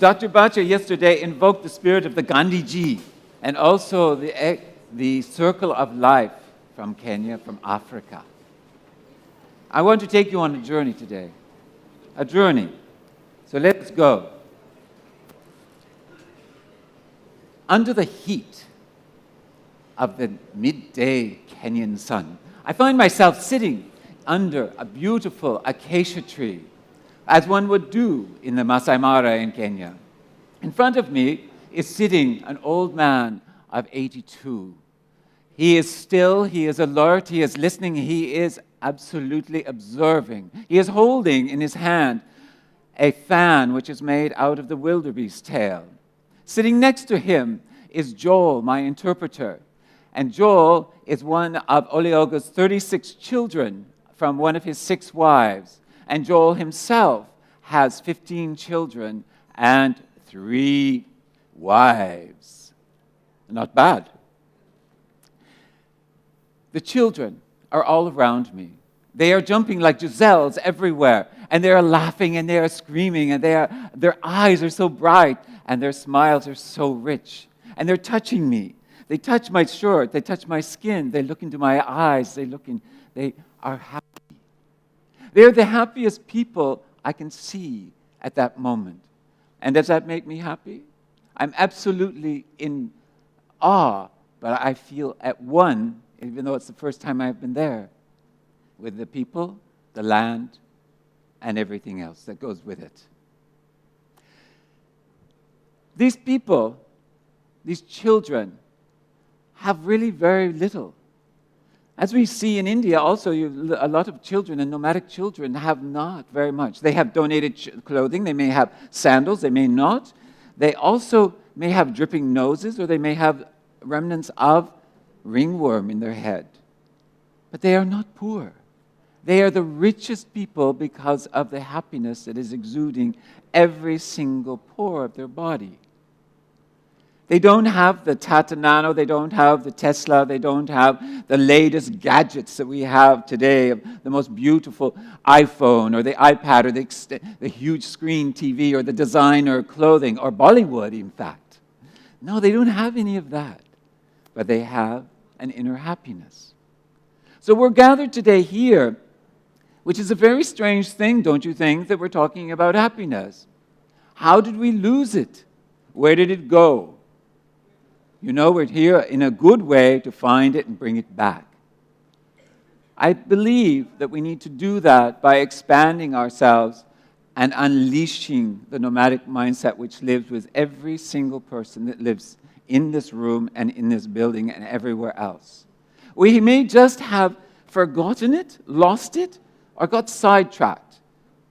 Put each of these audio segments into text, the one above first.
Dr. Bacha yesterday invoked the spirit of the Gandhiji and also the circle of life from Kenya, from Africa. I want to take you on a journey today. A journey. So let's go. Under the heat of the midday Kenyan sun, I find myself sitting under a beautiful acacia tree, as one would do in the Masai Mara in Kenya. In front of me is sitting an old man of 82. He is still, he is alert, he is listening, he is absolutely observing. He is holding in his hand a fan which is made out of the wildebeest tail. Sitting next to him is Joel, my interpreter. And Joel is one of Oleoga's 36 children from one of his 6 wives. And Joel himself has 15 children and 3 wives. Not bad. The children are all around me. They are jumping like gazelles everywhere, and they are laughing and they are screaming, and their eyes are so bright, and their smiles are so rich. And they're touching me. They touch my shirt, they touch my skin, they look into my eyes, they are happy. They're the happiest people I can see at that moment. And does that make me happy? I'm absolutely in awe, but I feel at one, even though it's the first time I've been there, with the people, the land, and everything else that goes with it. These people, these children, have really very little. As we see in India also, a lot of children and nomadic children have not very much. They have donated clothing, they may have sandals, they may not. They also may have dripping noses, or they may have remnants of ringworm in their head. But they are not poor. They are the richest people because of the happiness that is exuding every single pore of their body. They don't have the Tata Nano, they don't have the Tesla, they don't have the latest gadgets that we have today, of the most beautiful iPhone or the iPad or the huge screen TV or the designer clothing or Bollywood, in fact. No, they don't have any of that. But they have an inner happiness. So we're gathered today here, which is a very strange thing, don't you think, that we're talking about happiness. How did we lose it? Where did it go? You know, we're here in a good way to find it and bring it back. I believe that we need to do that by expanding ourselves and unleashing the nomadic mindset which lives with every single person that lives in this room and in this building and everywhere else. We may just have forgotten it, lost it, or got sidetracked,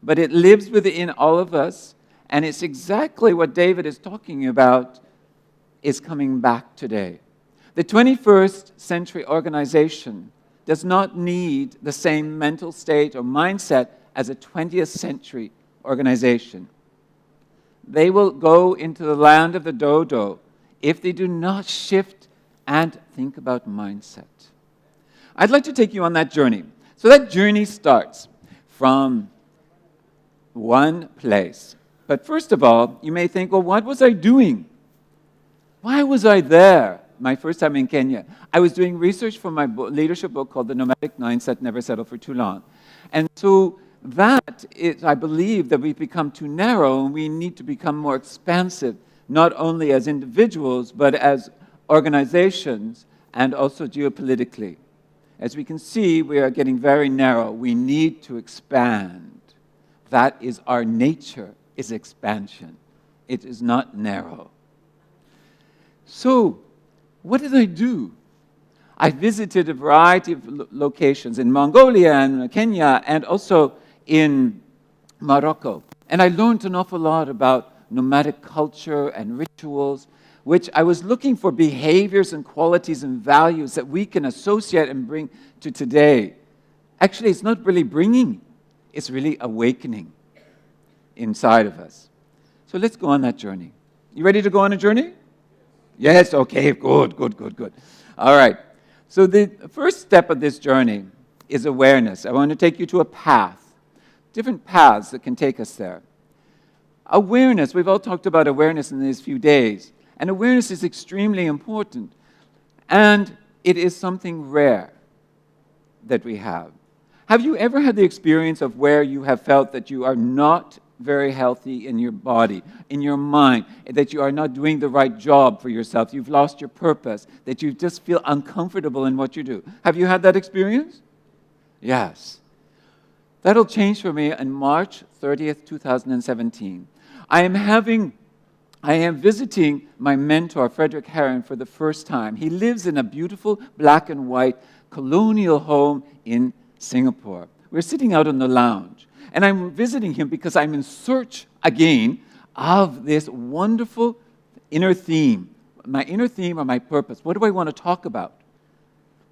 but it lives within all of us, and it's exactly what David is talking about is coming back today. The 21st century organization does not need the same mental state or mindset as a 20th century organization. They will go into the land of the dodo if they do not shift and think about mindset. I'd like to take you on that journey. So that journey starts from one place. But first of all, you may think, well, what was I doing? Why was I there my first time in Kenya? I was doing research for my leadership book called The Nomadic Mindset, Never Settle for Too Long. And so that is, I believe that we've become too narrow and we need to become more expansive, not only as individuals, but as organizations and also geopolitically. As we can see, we are getting very narrow. We need to expand. That is our nature, is expansion. It is not narrow. So, what did I do? I visited a variety of locations in Mongolia and Kenya and also in Morocco. And I learned an awful lot about nomadic culture and rituals, which I was looking for behaviors and qualities and values that we can associate and bring to today. Actually, it's not really bringing, it's really awakening inside of us. So let's go on that journey. You ready to go on a journey? Yes, okay, good. All right. So the first step of this journey is awareness. I want to take you to a path, different paths that can take us there. Awareness, we've all talked about awareness in these few days. And awareness is extremely important. And it is something rare that we have. Have you ever had the experience of where you have felt that you are not very healthy in your body, in your mind, that you are not doing the right job for yourself, you've lost your purpose, that you just feel uncomfortable in what you do? Have you had that experience? Yes. That'll change for me on March 30th, 2017. I am visiting my mentor, Frederick Heron, for the first time. He lives in a beautiful black and white colonial home in Singapore. We're sitting out on the lounge, and I'm visiting him because I'm in search again of this wonderful inner theme. My inner theme or my purpose. What do I want to talk about?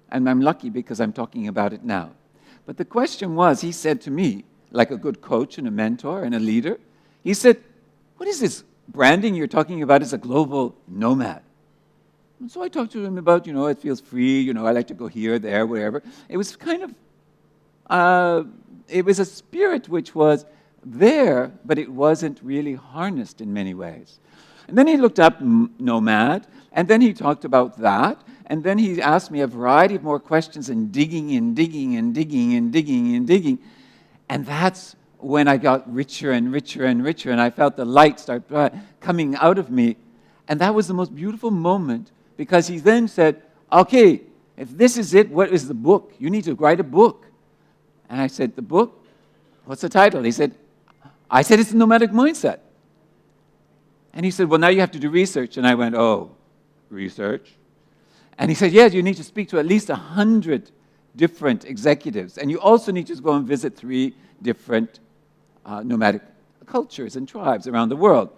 And I'm lucky because I'm talking about it now. But the question was, he said to me, like a good coach and a mentor and a leader, he said, what is this branding you're talking about as a global nomad? And so I talked to him about, it feels free, I like to go here, there, wherever. It was kind of, it was a spirit which was there, but it wasn't really harnessed in many ways. And then he looked up nomad, and then he talked about that, and then he asked me a variety of more questions and digging and digging and digging and digging and digging. And that's when I got richer and richer and richer, and I felt the light start coming out of me. And that was the most beautiful moment, because he then said, okay, if this is it, what is the book? You need to write a book. And I said, the book? What's the title? He said, I said, it's a nomadic mindset. And he said, well, now you have to do research. And I went, oh, research? And he said, yes, you need to speak to at least 100 different executives. And you also need to go and visit 3 different nomadic cultures and tribes around the world.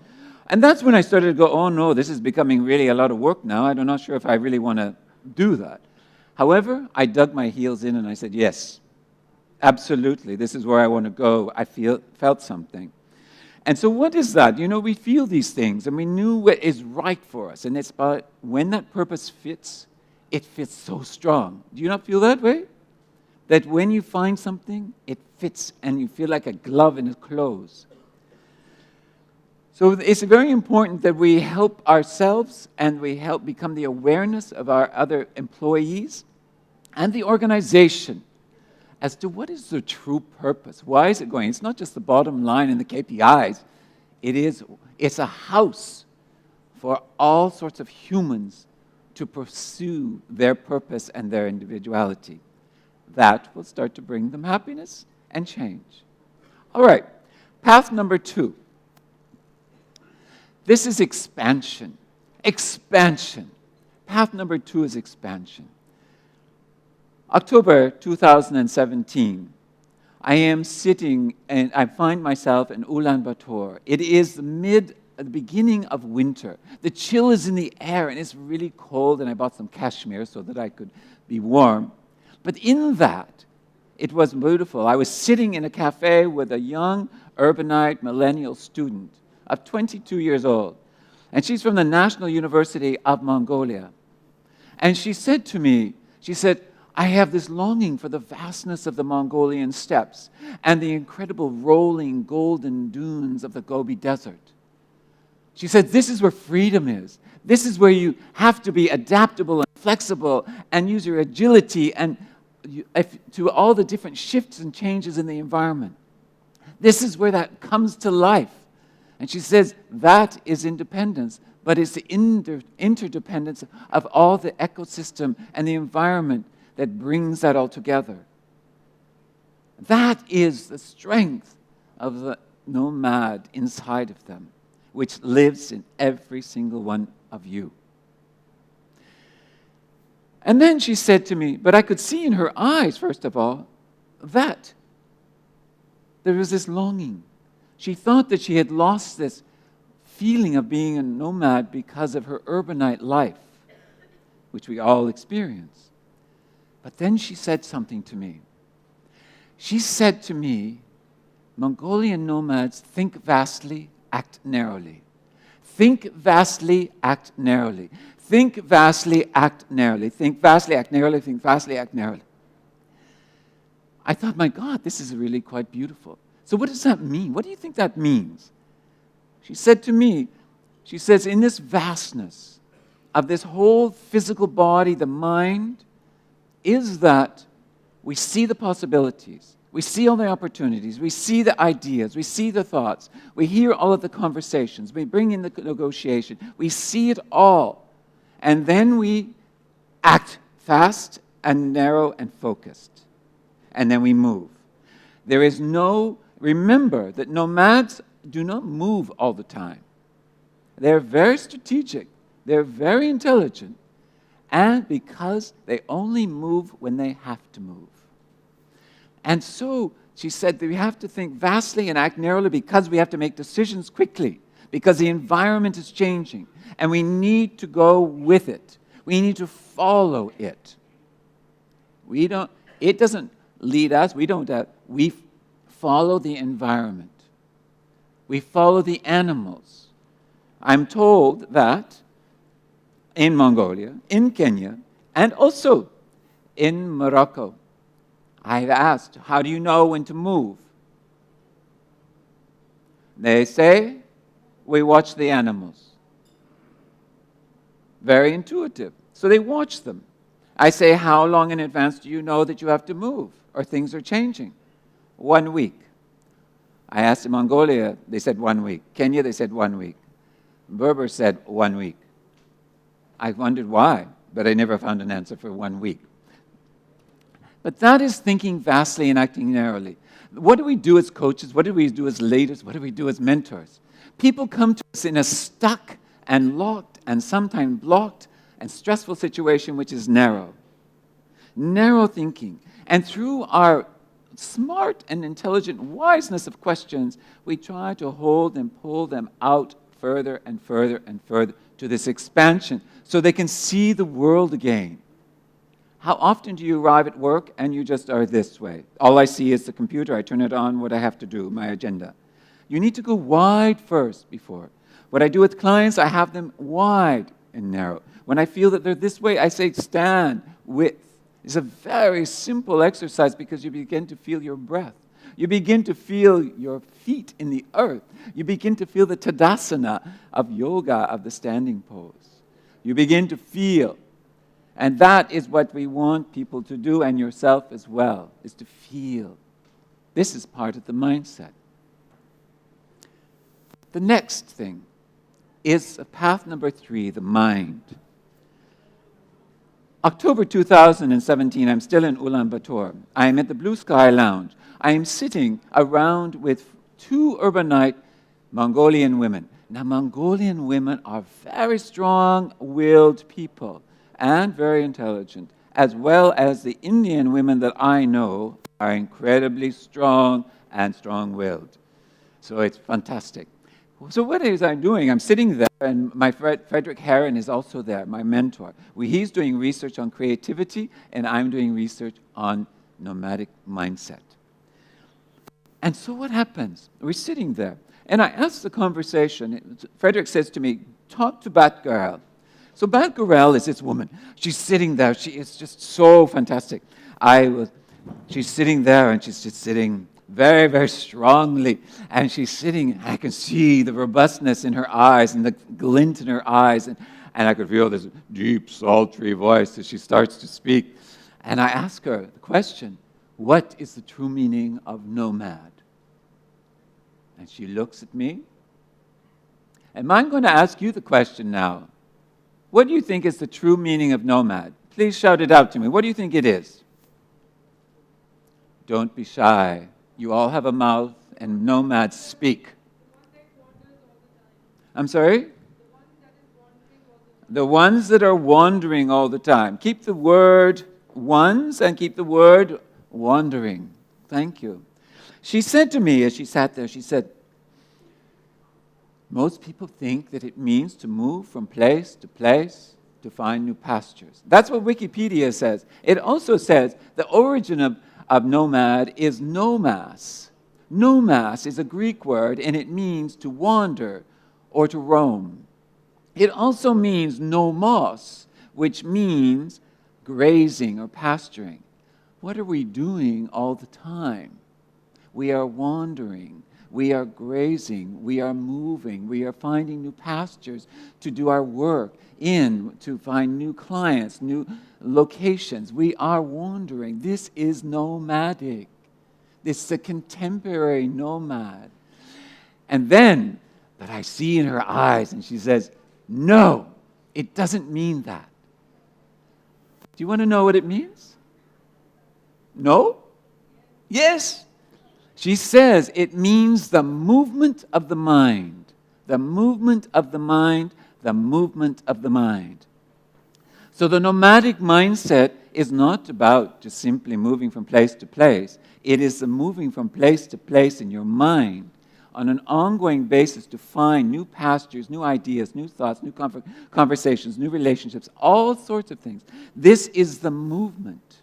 And that's when I started to go, oh no, this is becoming really a lot of work now. I'm not sure if I really want to do that. However, I dug my heels in and I said, yes, absolutely, this is where I want to go. I felt something. And so what is that? We feel these things and we knew what is right for us. And it's about when that purpose fits, it fits so strong. Do you not feel that way? That when you find something, it fits and you feel like a glove in a clothes. So it's very important that we help ourselves and we help become the awareness of our other employees and the organization as to what is the true purpose. Why is it going? It's not just the bottom line and the KPIs. It's a house for all sorts of humans to pursue their purpose and their individuality. That will start to bring them happiness and change. All right, path number 2. This is expansion. Expansion. Path number 2 is expansion. October 2017, I am sitting and I find myself in Ulaanbaatar. It is the beginning of winter. The chill is in the air and it's really cold, and I bought some cashmere so that I could be warm. But in that, it was beautiful. I was sitting in a cafe with a young urbanite millennial student of 22 years old. And she's from the National University of Mongolia. And she said to me, I have this longing for the vastness of the Mongolian steppes and the incredible rolling golden dunes of the Gobi Desert. She said, this is where freedom is. This is where you have to be adaptable and flexible and use your agility and to all the different shifts and changes in the environment. This is where that comes to life. And she says, that is independence, but it's the interdependence of all the ecosystem and the environment that brings that all together. That is the strength of the nomad inside of them, which lives in every single one of you. And then she said to me, but I could see in her eyes, first of all, that there was this longing. She thought that she had lost this feeling of being a nomad because of her urbanite life, which we all experience. But then she said something to me. She said to me, Mongolian nomads think vastly, act narrowly. Think vastly, act narrowly. Think vastly, act narrowly. Think vastly, act narrowly. Think vastly, act narrowly. I thought, my God, this is really quite beautiful. So what does that mean? What do you think that means? She said to me, she says, in this vastness of this whole physical body, the mind, is that we see the possibilities. We see all the opportunities. We see the ideas. We see the thoughts. We hear all of the conversations. We bring in the negotiation. We see it all. And then we act fast and narrow and focused. And then we move. There is no, remember that nomads do not move all the time. They're very strategic. They're very intelligent. And because they only move when they have to move. And so she said that we have to think vastly and act narrowly because we have to make decisions quickly, because the environment is changing, and we need to go with it. We need to follow it. It doesn't lead us. We follow the environment. We follow the animals. I'm told that in Mongolia, in Kenya, and also in Morocco, I've asked, how do you know when to move? They say, we watch the animals. Very intuitive. So they watch them. I say, how long in advance do you know that you have to move or things are changing? 1 week. I asked in Mongolia, they said 1 week. Kenya, they said 1 week. Berber said 1 week. I wondered why, but I never found an answer for 1 week. But that is thinking vastly and acting narrowly. What do we do as coaches? What do we do as leaders? What do we do as mentors? People come to us in a stuck and locked and sometimes blocked and stressful situation which is narrow. Narrow thinking. And through our smart and intelligent wiseness of questions, we try to hold and pull them out further and further and further to this expansion so they can see the world again. How often do you arrive at work and you just are this way? All I see is the computer. I turn it on, what I have to do, my agenda. You need to go wide first before. What I do with clients, I have them wide and narrow. When I feel that they're this way, I say stand, width. It's a very simple exercise because you begin to feel your breath. You begin to feel your feet in the earth. You begin to feel the tadasana of yoga, of the standing pose. You begin to feel. And that is what we want people to do, and yourself as well, is to feel. This is part of the mindset. The next thing is path number 3, the mind. October 2017, I'm still in Ulaanbaatar. I am at the Blue Sky Lounge. I am sitting around with 2 urbanite Mongolian women. Now, Mongolian women are very strong-willed people and very intelligent, as well as the Indian women that I know are incredibly strong and strong-willed. So it's fantastic. So what is I doing? I'm sitting there, and my Frederick Herron is also there, my mentor. He's doing research on creativity, and I'm doing research on nomadic mindset. And so what happens? We're sitting there, and I ask the conversation. Frederick says to me, talk to Bat Girl. So Bat Girl is this woman. She's sitting there. She is just so fantastic. She's sitting there, and she's just sitting very, very strongly. And she's sitting, I can see the robustness in her eyes and the glint in her eyes. And I could feel this deep, sultry voice as she starts to speak. And I ask her the question, what is the true meaning of nomad? And she looks at me. And I'm going to ask you the question now. What do you think is the true meaning of nomad? Please shout it out to me. What do you think it is? Don't be shy. You all have a mouth, and nomads speak. I'm sorry? The ones that are wandering all the time. Keep the word ones and keep the word wandering. Thank you. She said to me as she sat there, she said, most people think that it means to move from place to find new pastures. That's what Wikipedia says. It also says the origin of nomad is nomas. Nomas is a Greek word, and it means to wander or to roam. It also means nomos, which means grazing or pasturing. What are we doing all the time? We are wandering. We are grazing. We are moving. We are finding new pastures to do our work in, to find new clients, new locations. We are wandering. This is nomadic. This is a contemporary nomad. And then, but I see in her eyes, and she says, no, it doesn't mean that. Do you want to know what it means? No? Yes. She says it means the movement of the mind. The movement of the mind, the movement of the mind. So the nomadic mindset is not about just simply moving from place to place. It is the moving from place to place in your mind on an ongoing basis to find new pastures, new ideas, new thoughts, new conversations, new relationships, all sorts of things. This is the movement.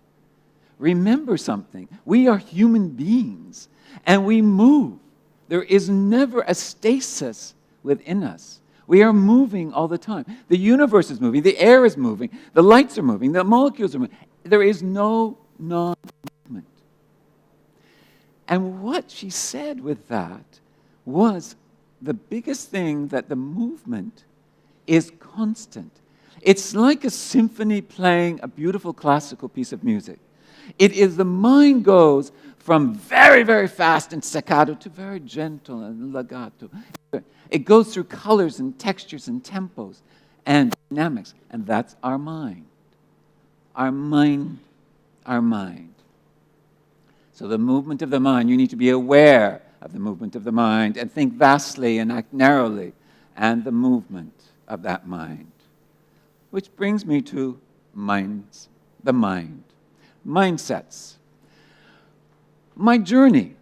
Remember something. We are human beings, and we move. There is never a stasis within us. We are moving all the time. The universe is moving. The air is moving. The lights are moving. The molecules are moving. There is no non-movement. And what she said with that was the biggest thing, that the movement is constant. It's like a symphony playing a beautiful classical piece of music. It is, the mind goes from very, very fast and staccato to very gentle and legato. It goes through colors and textures and tempos and dynamics. And that's our mind. Our mind. Our mind. So the movement of the mind, you need to be aware of the movement of the mind and think vastly and act narrowly, and the movement of that mind. Which brings me to minds, the mind. Mindsets. My journey.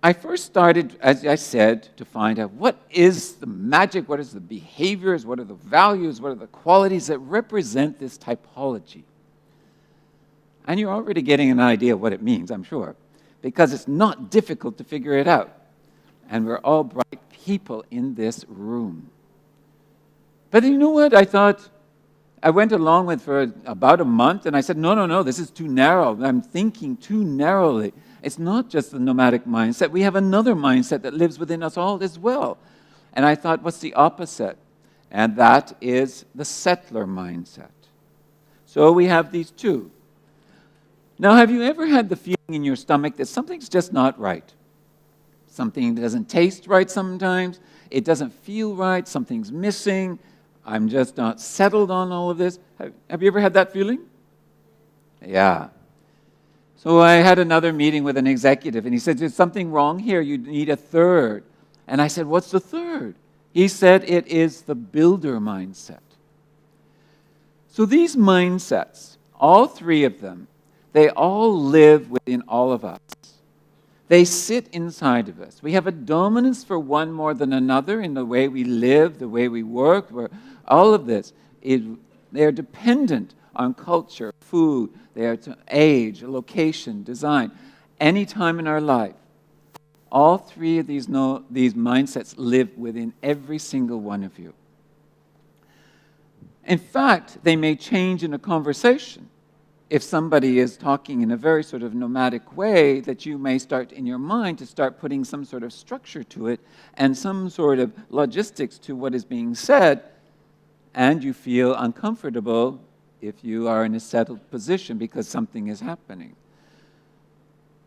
I first started, as I said, to find out what is the magic, what is the behaviors, what are the values, what are the qualities that represent this typology. And you're already getting an idea of what it means, I'm sure, because it's not difficult to figure it out. And we're all bright people in this room. But you know what? I thought, I went along with for about a month, and I said, no, this is too narrow. I'm thinking too narrowly. It's not just the nomadic mindset. We have another mindset that lives within us all as well. And I thought, what's the opposite? And that is the settler mindset. So we have these two. Now, have you ever had the feeling in your stomach that something's just not right? Something doesn't taste right sometimes. It doesn't feel right. Something's missing. I'm just not settled on all of this. Have you ever had that feeling? Yeah. So I had another meeting with an executive, and he said, there's something wrong here. You need a third. And I said, what's the third? He said, it is the builder mindset. So these mindsets, all three of them, they all live within all of us. They sit inside of us. We have a dominance for one more than another in the way we live, the way we work. All of this, they're dependent on culture, food, they are to age, location, design, any time in our life. All three of these mindsets live within every single one of you. In fact, they may change in a conversation. If somebody is talking in a very sort of nomadic way, that you may start in your mind to start putting some sort of structure to it and some sort of logistics to what is being said, and you feel uncomfortable if you are in a settled position because something is happening.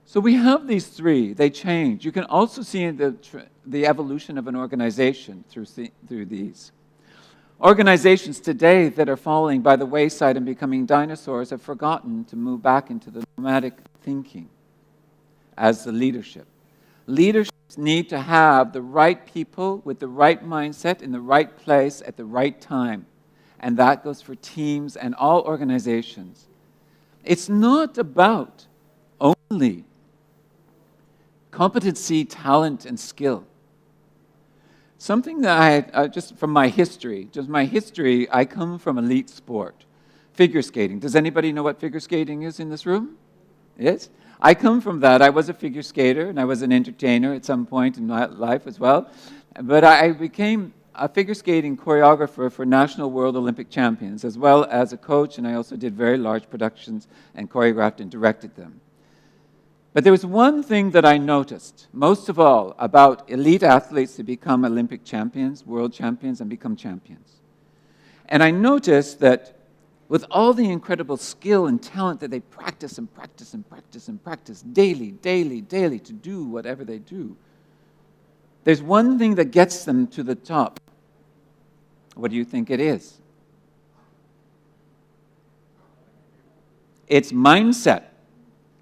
So we have these three. They change. You can also see the evolution of an organization through these. Organizations today that are falling by the wayside and becoming dinosaurs have forgotten to move back into the nomadic thinking as the leadership. Leaderships need to have the right people with the right mindset in the right place at the right time. And that goes for teams and all organizations. It's not about only competency, talent, and skill. Something that just from my history, I come from elite sport, figure skating. Does anybody know what figure skating is in this room? Yes? I come from that. I was a figure skater, and I was an entertainer at some point in my life as well. But I became a figure skating choreographer for National World Olympic Champions, as well as a coach, and I also did very large productions and choreographed and directed them. But there was one thing that I noticed, most of all, about elite athletes to become Olympic champions, world champions, and become champions. And I noticed that with all the incredible skill and talent that they practice and practice and practice and practice daily to do whatever they do, there's one thing that gets them to the top. What do you think it is? It's mindset.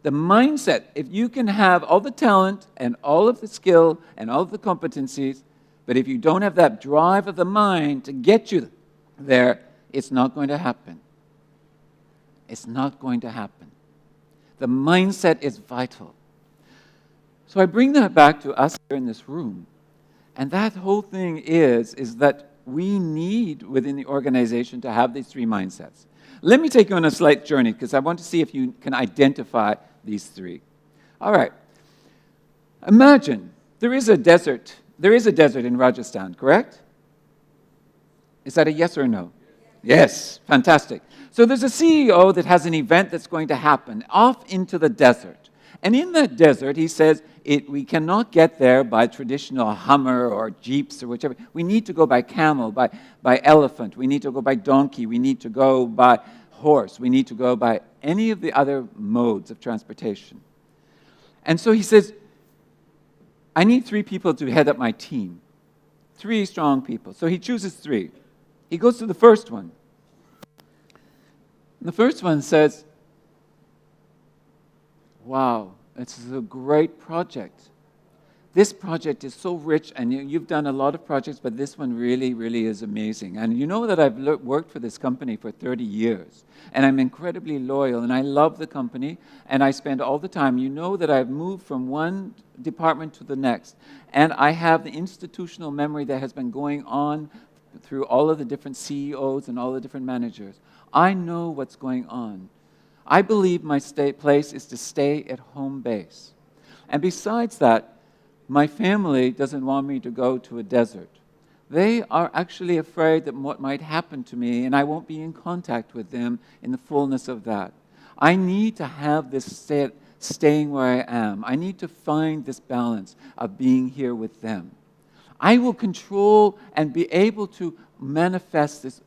The mindset, if you can have all the talent and all of the skill and all of the competencies, but if you don't have that drive of the mind to get you there, it's not going to happen. It's not going to happen. The mindset is vital. So I bring that back to us here in this room. And that whole thing is that we need within the organization to have these three mindsets. Let me take you on a slight journey because I want to see if you can identify these three. All right. Imagine there is a desert. There is a desert in Rajasthan, correct? Is that a yes or no? Yes. Fantastic. So there's a CEO that has an event that's going to happen off into the desert. And in that desert, he says, we cannot get there by traditional Hummer or Jeeps or whichever. We need to go by camel, by elephant. We need to go by donkey. We need to go by horse. We need to go by any of the other modes of transportation. And so he says, I need 3 people to head up my team. 3 strong people. So he chooses 3. He goes to the first one. And the first one says, wow, it's a great project. This project is so rich, and you've done a lot of projects, but this one really, really is amazing. And you know that I've worked for this company for 30 years, and I'm incredibly loyal, and I love the company, and I spend all the time. You know that I've moved from one department to the next, and I have the institutional memory that has been going on through all of the different CEOs and all the different managers. I know what's going on. I believe my place is to stay at home base. And besides that, my family doesn't want me to go to a desert. They are actually afraid that what might happen to me, and I won't be in contact with them in the fullness of that. I need to have this staying where I am. I need to find this balance of being here with them. I will control and be able to manifest this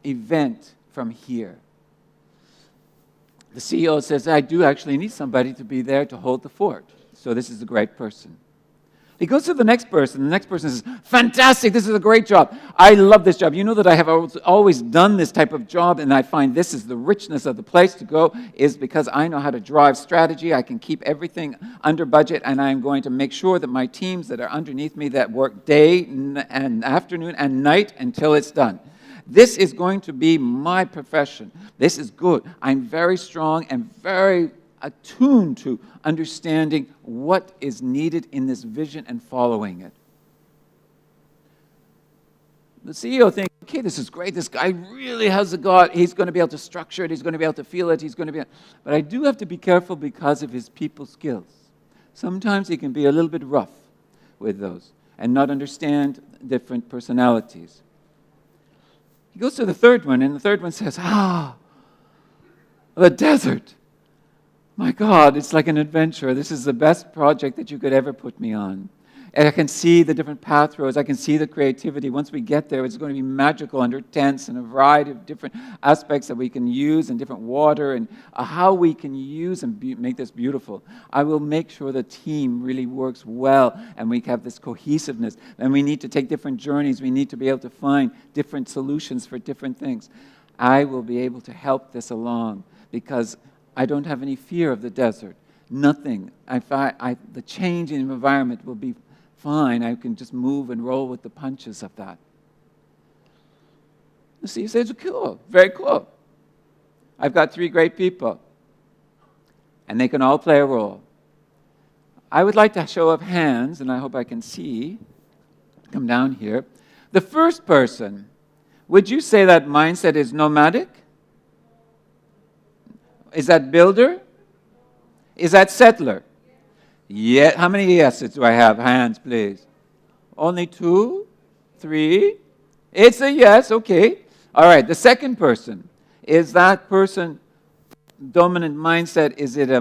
event from here. The CEO says, I do actually need somebody to be there to hold the fort. So this is a great person. He goes to the next person. The next person says, fantastic, this is a great job. I love this job. You know that I have always done this type of job, and I find this is the richness of the place to go is because I know how to drive strategy. I can keep everything under budget, and I'm going to make sure that my teams that are underneath me that work day and afternoon and night until it's done. This is going to be my profession. This is good. I'm very strong and very attuned to understanding what is needed in this vision and following it. The CEO thinks, okay, this is great. This guy really has a God. He's going to be able to structure it. He's going to be able to feel it. He's going to be. But I do have to be careful because of his people skills. Sometimes he can be a little bit rough with those and not understand different personalities. He goes to the third one, and the third one says, the desert. My God, it's like an adventure. This is the best project that you could ever put me on. And I can see the different path roads. I can see the creativity. Once we get there, it's going to be magical under tents and a variety of different aspects that we can use and different water and how we can use and make this beautiful. I will make sure the team really works well and we have this cohesiveness. And we need to take different journeys. We need to be able to find different solutions for different things. I will be able to help this along because I don't have any fear of the desert. Nothing. The change in environment will be fine. I can just move and roll with the punches of that. The CEO says, cool, very cool. I've got 3 great people, and they can all play a role. I would like to show of hands, and I hope I can see. Come down here. The first person, would you say that mindset is nomadic? Is that builder? Is that settler? Yeah. How many yeses do I have? Hands, please. Only 2? 3? It's a yes. Okay. All right. The second person. Is that person dominant mindset? Is it a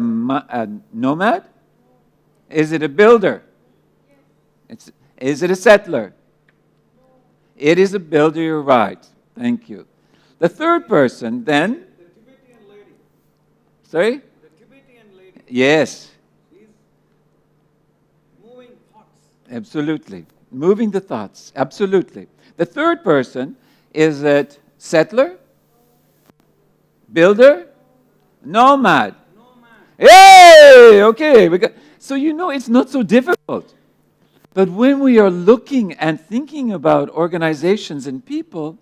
nomad? Is it a builder? Is it a settler? It is a builder, you're right. Thank you. The third person, then. The Tibetan lady. Sorry? The Tibetan lady. Yes, She's moving thoughts. absolutely. Moving the thoughts, absolutely. The third person, is it settler? Builder? Nomad? No man. Hey! Okay, so it's not so difficult. But when we are looking and thinking about organizations and people,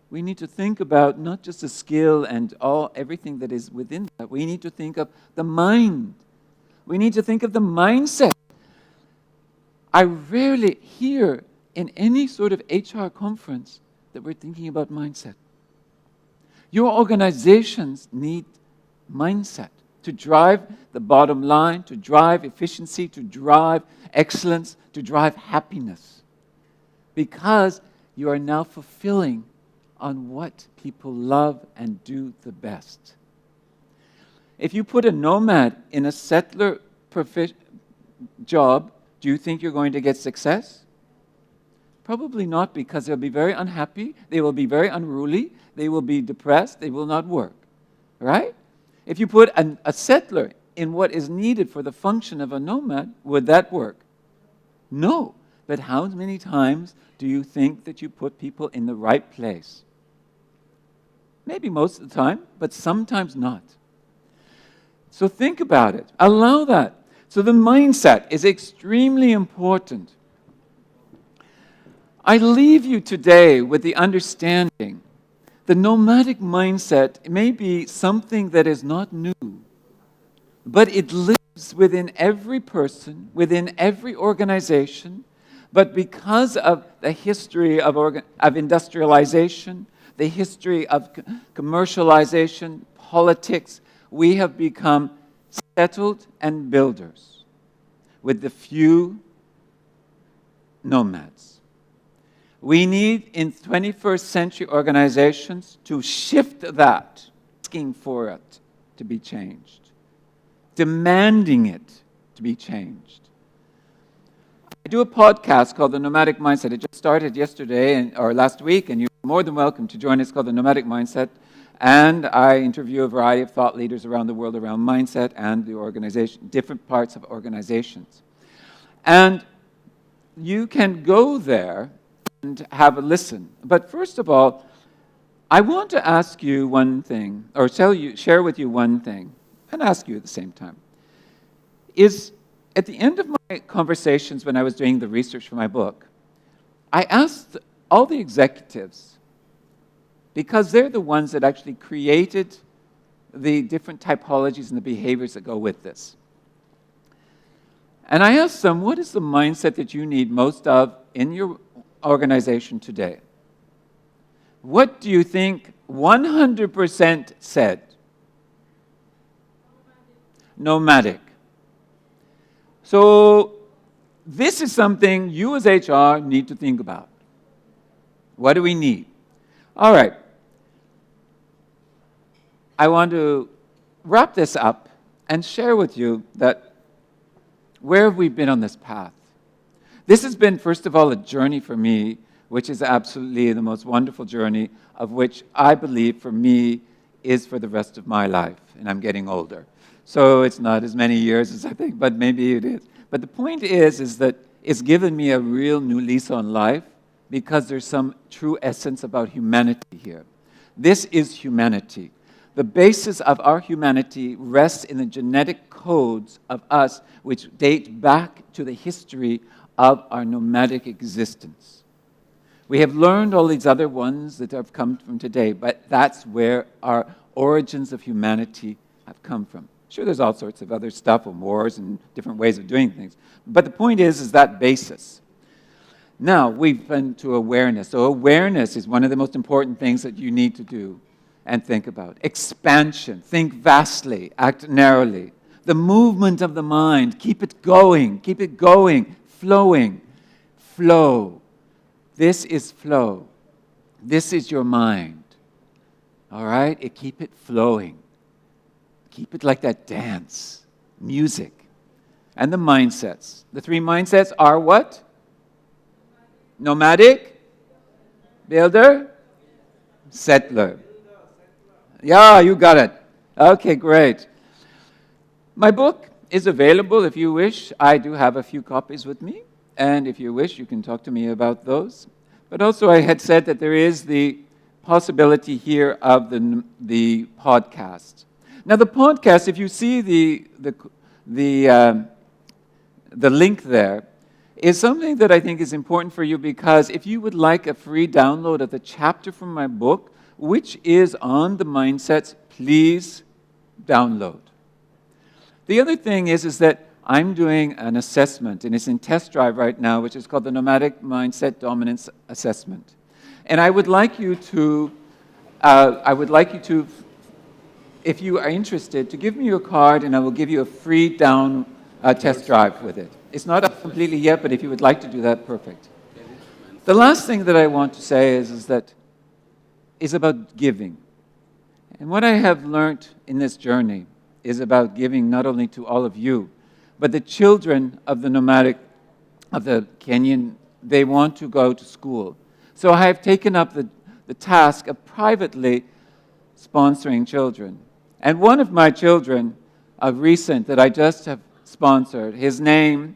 we need to think about not just the skill and everything that is within that. We need to think of the mind. We need to think of the mindset. I rarely hear in any sort of HR conference that we're thinking about mindset. Your organizations need mindset to drive the bottom line, to drive efficiency, to drive excellence, to drive happiness. Because you are now fulfilling on what people love and do the best. If you put a nomad in a settler job, do you think you're going to get success? Probably not, because they'll be very unhappy, they will be very unruly, they will be depressed, they will not work. Right? If you put a settler in what is needed for the function of a nomad, would that work? No. But how many times do you think that you put people in the right place? Maybe most of the time, but sometimes not. So think about it. Allow that. So the mindset is extremely important. I leave you today with the understanding the nomadic mindset may be something that is not new, but it lives within every person, within every organization. But because of the history of industrialization, the history of commercialization, politics, we have become settled and builders with the few nomads. We need, in 21st century organizations, to shift that, asking for it to be changed, demanding it to be changed. I do a podcast called The Nomadic Mindset. It just started yesterday or last week, and you're more than welcome to join us. It's called The Nomadic Mindset. And I interview a variety of thought leaders around the world around mindset and the organization, different parts of organizations. And you can go there and have a listen. But first of all, I want to ask you one thing, or share with you one thing, and ask you at the same time. At the end of my conversations when I was doing the research for my book, I asked all the executives, because they're the ones that actually created the different typologies and the behaviors that go with this. And I asked them, what is the mindset that you need most of in your organization today? What do you think 100% said? Nomadic. So this is something you as HR need to think about. What do we need? All right. I want to wrap this up and share with you that where have we been on this path? This has been, first of all, a journey for me, which is absolutely the most wonderful journey, of which I believe for me is for the rest of my life, and I'm getting older. So it's not as many years as I think, but maybe it is. But the point is that it's given me a real new lease on life, because there's some true essence about humanity here. This is humanity. The basis of our humanity rests in the genetic codes of us, which date back to the history of our nomadic existence. We have learned all these other ones that have come from today, but that's where our origins of humanity have come from. Sure, there's all sorts of other stuff, and wars and different ways of doing things. But the point is that basis. Now, we've been to awareness. So awareness is one of the most important things that you need to do and think about. Expansion. Think vastly. Act narrowly. The movement of the mind. Keep it going. Keep it going. Flowing. Flow. This is flow. This is your mind. All right? Keep it flowing. Keep it like that dance. Music. and the mindsets. The three mindsets are what? Nomadic, builder, settler. Yeah, you got it. Okay, great. My book is available if you wish. I do have a few copies with me, and if you wish, you can talk to me about those. But also, I had said that there is the possibility here of the podcast. Now, the podcast, if you see the link there, is something that I think is important for you, because if you would like a free download of the chapter from my book, which is on the mindsets, please download. The other thing is that I'm doing an assessment, and it's in test drive right now, which is called the Nomadic Mindset Dominance Assessment. And I would like you to, if you are interested, to give me your card, and I will give you a free test drive with it. It's not up completely yet, but if you would like to do that, perfect. The last thing that I want to say is about giving. And what I have learned in this journey is about giving not only to all of you, but the children of the Kenyan, they want to go to school. So I have taken up the task of privately sponsoring children. And one of my children of recent that I just have sponsored, his name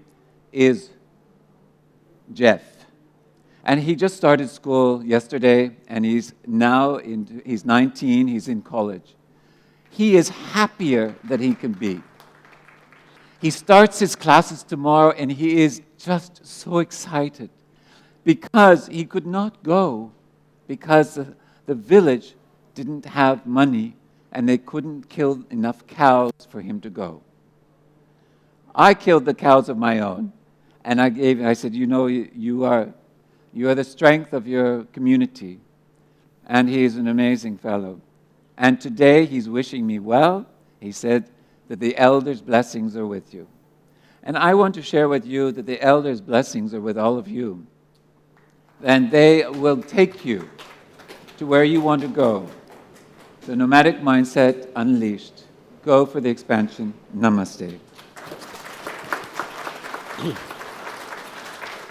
is Jeff. And he just started school yesterday, and he's 19, he's in college. He is happier than he can be. He starts his classes tomorrow, and he is just so excited because he could not go because the village didn't have money, and they couldn't kill enough cows for him to go. I killed the cows of my own, and I said, you are the strength of your community. And he is an amazing fellow. And today he's wishing me well. He said that the elders' blessings are with you. And I want to share with you that the elders' blessings are with all of you. And they will take you to where you want to go. The Nomadic Mindset Unleashed. Go for the expansion. Namaste.